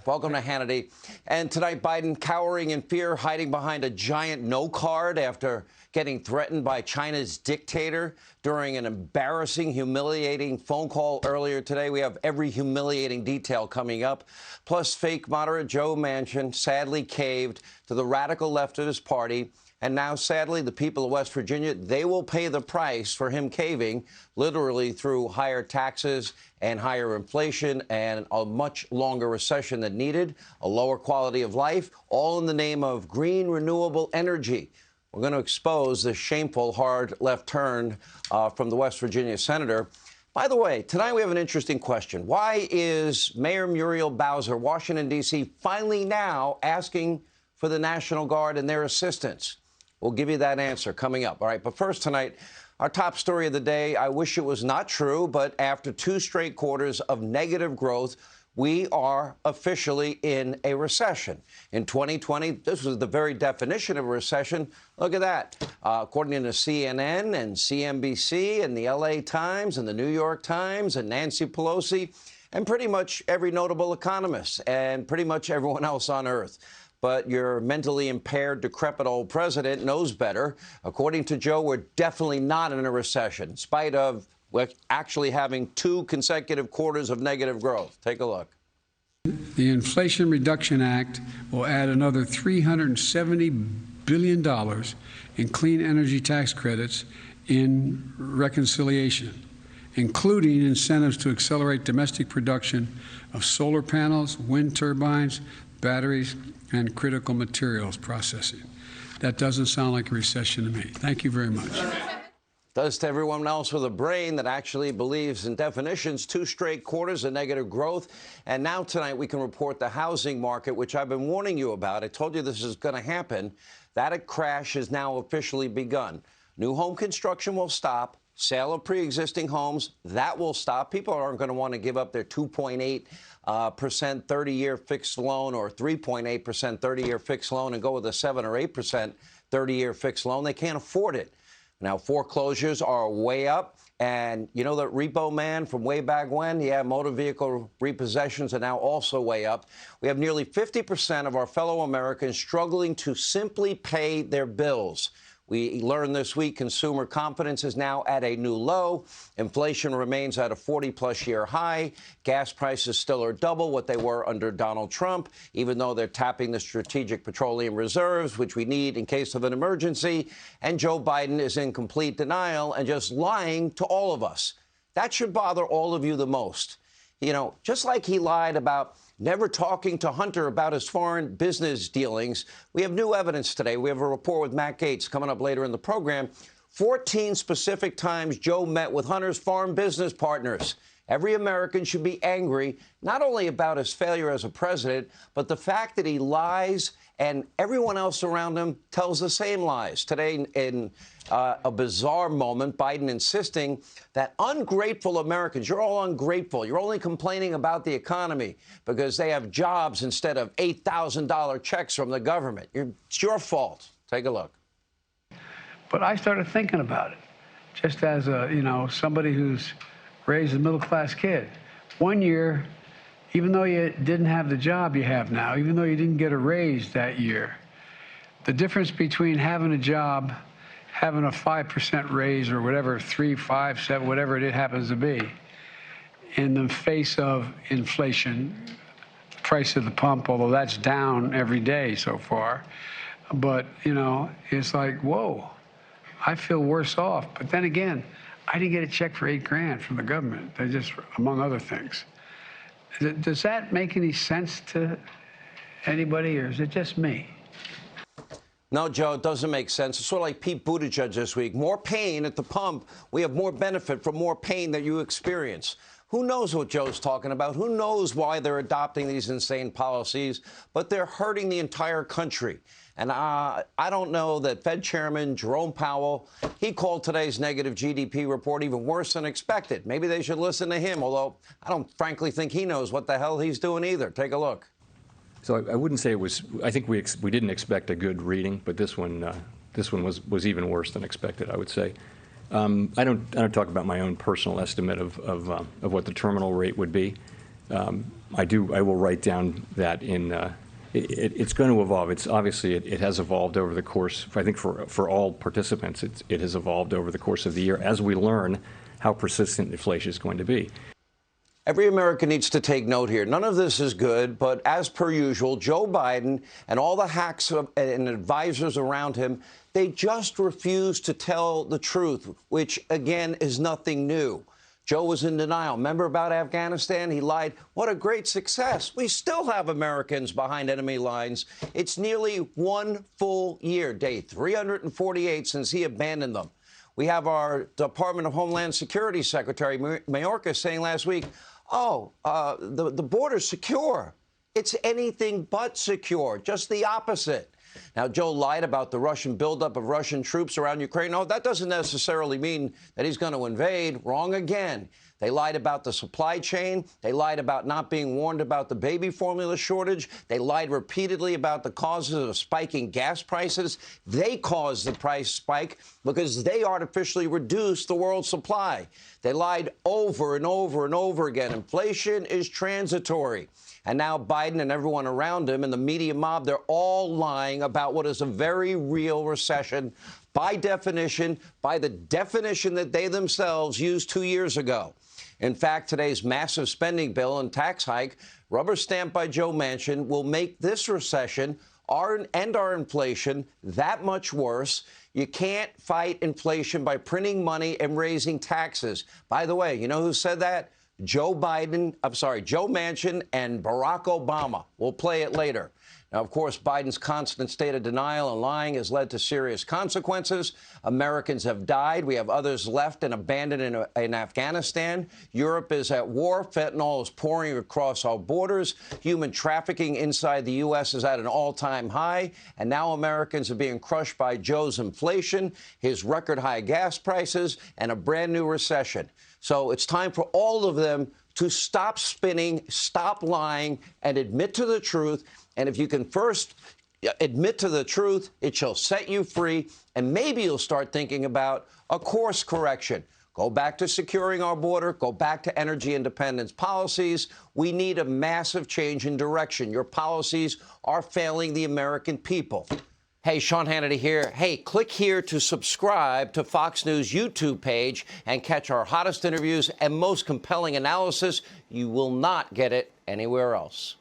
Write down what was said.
Welcome to Hannity. And tonight, Biden cowering in fear, hiding behind a giant no card after getting threatened by China's dictator during an embarrassing, humiliating phone call earlier today. We have every humiliating detail coming up. Plus, fake moderate Joe Manchin sadly caved to the radical left of his party. And now, sadly, the people of West Virginia, they will pay the price for him caving, literally through higher taxes and higher inflation and a much longer recession than needed, a lower quality of life, all in the name of green renewable energy. We're going to expose this shameful hard left turn from the West Virginia senator. By the way, tonight we have an interesting question. Why is Mayor Muriel Bowser, Washington, D.C., finally now asking for the National Guard and their assistance? We'll give you that answer coming up. All right, but first tonight, our top story of the day. I wish it was not true, but after 2 straight quarters of negative growth, we are officially in a recession. In 2020, this was the very definition of a recession. Look at that. According to CNN and CNBC and the LA Times and the New York Times and Nancy Pelosi and pretty much every notable economist and pretty much everyone else on earth. But your mentally impaired, decrepit old president knows better. According to Joe, we're definitely not in a recession, in spite of actually having 2 consecutive quarters of negative growth. Take a look. The Inflation Reduction Act will add another $370 billion in clean energy tax credits in reconciliation, including incentives to accelerate domestic production of solar panels, wind turbines, batteries, and critical materials processing. That doesn't sound like a recession to me. Thank you very much. Does to everyone else with a brain that actually believes in definitions. 2 straight quarters of negative growth. And now tonight we can report the housing market, which I've been warning you about. I told you this is going to happen. That crash has now officially begun. New home construction will stop. Sale of pre-existing homes, that will stop. People aren't going to want to give up their 2.8% 30-year fixed loan or 3.8% 30-year fixed loan and go with a 7 or 8% 30-year fixed loan. They can't afford it. Now, foreclosures are way up. And you know that repo man from way back when? Yeah, motor vehicle repossessions are now also way up. We have nearly 50% of our fellow Americans struggling to simply pay their bills. We learned this week consumer confidence is now at a new low. Inflation remains at a 40-plus year high. Gas prices still are double what they were under Donald Trump, even though they're tapping the strategic petroleum reserves, which we need in case of an emergency. And Joe Biden is in complete denial and just lying to all of us. That should bother all of you the most. You know, just like he lied about never talking to Hunter about his foreign business dealings. We have new evidence today. We have a report with Matt Gaetz coming up later in the program. 14 specific times Joe met with Hunter's foreign business partners. Every American should be angry, not only about his failure as a president, but the fact that he lies and everyone else around him tells the same lies. Today, in a bizarre moment, Biden insisting that ungrateful Americans, you're all ungrateful. You're only complaining about the economy because they have jobs instead of $8,000 checks from the government. It's your fault. Take a look. But I started thinking about it, just as somebody who's raised a middle-class kid. One year, even though you didn't have the job you have now, even though you didn't get a raise that year, the difference between having a job, having a 5% raise or whatever, 3, 5, 7, whatever it happens to be, in the face of inflation, the price of the pump, although that's down every day so far, but, it's like, whoa, I feel worse off. But then again, I didn't get a check for $8,000 from the government. They just, among other things. Does that make any sense to anybody, or is it just me? No, Joe, it doesn't make sense. It's sort of like Pete Buttigieg this week. More pain at the pump. We have more benefit from more pain that you experience. Who knows what Joe's talking about? Who knows why they're adopting these insane policies? But they're hurting the entire country. And I don't know that Fed Chairman Jerome Powell, he called today's negative GDP report even worse than expected. Maybe they should listen to him, although I don't frankly think he knows what the hell he's doing either. Take a look. So I wouldn't say it was. I think we didn't expect a good reading, but this one was even worse than expected, I would say. I don't talk about my own personal estimate of what the terminal rate would be. I will write down that it's going to evolve. It's obviously it has evolved over the course. I think for all participants, it has evolved over the course of the year as we learn how persistent inflation is going to be. Every American needs to take note here. None of this is good, but as per usual, Joe Biden and all the hacks and advisors around him, they just refuse to tell the truth, which, again, is nothing new. Joe was in denial. Remember about Afghanistan? He lied. What a great success. We still have Americans behind enemy lines. It's nearly 1 full year, day 348 since he abandoned them. We have our Department of Homeland Security Secretary, Mayorkas, saying last week, the border's secure. It's anything but secure, just the opposite. Now, Joe lied about the Russian buildup of Russian troops around Ukraine. No, that doesn't necessarily mean that he's going to invade. Wrong again. They lied about the supply chain. They lied about not being warned about the baby formula shortage. They lied repeatedly about the causes of spiking gas prices. They caused the price spike because they artificially reduced the world's supply. They lied over and over and over again. Inflation is transitory. And now Biden and everyone around him and the media mob, they're all lying about what is a very real recession by definition, by the definition that they themselves used 2 years ago. In fact, today's massive spending bill and tax hike, rubber stamped by Joe Manchin, will make this recession and our inflation that much worse. You can't fight inflation by printing money and raising taxes. By the way, you know who said that? Joe Manchin and Barack Obama. We'll play it later. Now, of course, Biden's constant state of denial and lying has led to serious consequences. Americans have died. We have others left and abandoned in Afghanistan. Europe is at war. Fentanyl is pouring across our borders. Human trafficking inside the U.S. is at an all-time high. And now Americans are being crushed by Joe's inflation, his record-high gas prices, and a brand-new recession. So it's time for all of them to stop spinning, stop lying, and admit to the truth. And if you can first admit to the truth, it shall set you free. And maybe you'll start thinking about a course correction. Go back to securing our border. Go back to energy independence policies. We need a massive change in direction. Your policies are failing the American people. Hey, Sean Hannity here. Hey, click here to subscribe to Fox News YouTube page and catch our hottest interviews and most compelling analysis. You will not get it anywhere else.